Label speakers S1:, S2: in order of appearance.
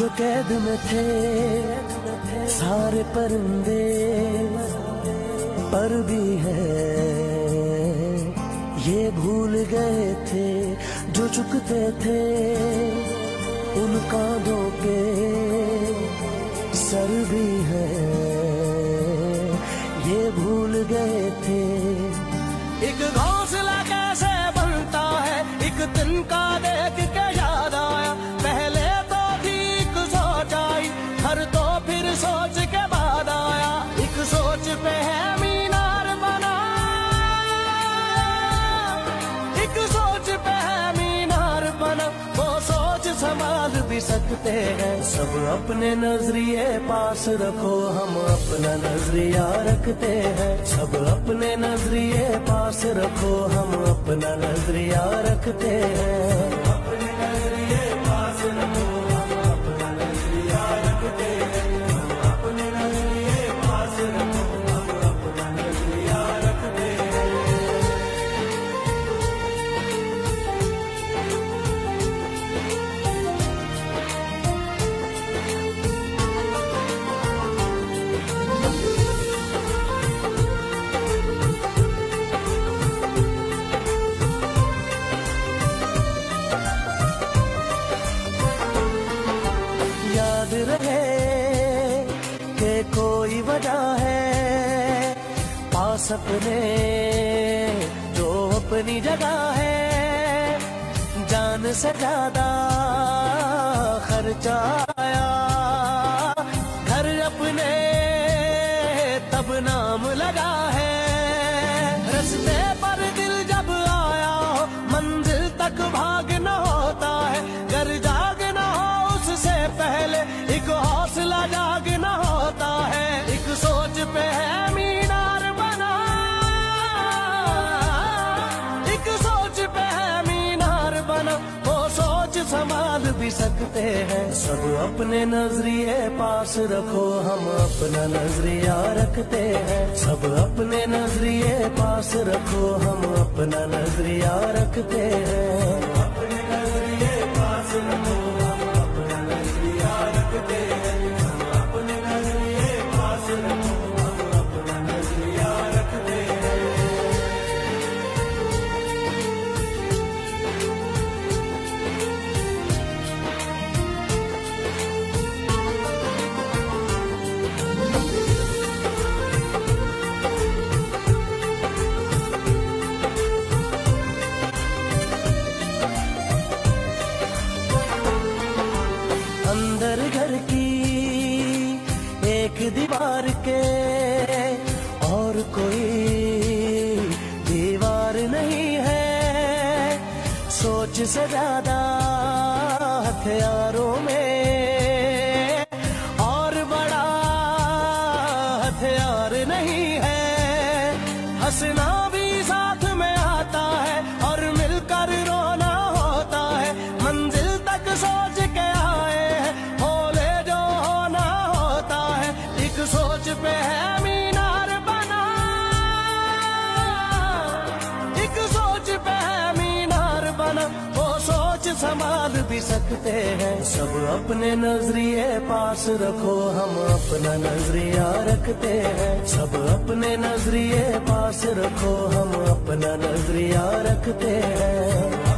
S1: जो कैद में थे सारे परिंदे, पर भी है ये भूल गए थे जो चुकते थे उन कांधों पे सर भी है ये भूल गए थे। एक घोंसला कैसे बनता है एक तिनका देख के याद आया, पहले तो ठीक सोच आई हर तो फिर सोच के बाद आया। एक सोच पे है मीनार बना, एक सोच पे है मीनार बना, वो सोच संभाल भी सकते हैं। सब अपने नजरिए पास रखो हम अपना नजरिया रखते हैं। सब अपने नजरिए पास रखो हम अपना नजरिया रखते हैं। अपने नजरिए पास रखो हम अपना नजरिया रखते हैं। अपने नजरिए पास रखो हम अपना नजरिया रखते हैं। याद रहे कि कोई वजह है पास अपने जो अपनी जगह है। जान से ज्यादा खर्चा आया घर अपने तब नाम लगा है। रस्ते पर दिल जब आया हो मंजिल तक भागना होता है। घर जागना हो उससे पहले एक हौसला जागना होता है। एक सोच पे है मीनार बना, एक सोच पे है मीनार बना, वो सोच संभाल भी सकते हैं। सब अपने नजरिए पास रखो हम अपना नजरिया रखते हैं। सब अपने नजरिए पास रखो हम अपना नजरिया रखते हैं। अपने नजरिए पास रखो हम अपना नजरिया रखते हैं। अपने नजरिए पास रखो हम अपना नजरिया रखते हैं। अंदर घर की एक दीवार के और कोई दीवार नहीं है। सोच से ज्यादा हथियारों में और बड़ा हथियार नहीं है। हंसना भी साथ में आता है और मिलकर रोना होता है। मंजिल तक सोच के आए हैं भोले जो होना होता है। एक सोच पे है मीनार बना, एक सोच पे है मीनार बना, वो सोच संभाल भी सकते हैं। सब अपने नजरिए पास रखो हम अपना नजरिया रखते हैं। सब अपने नजरिए पास रखो हम अपना नजरिया रखते हैं।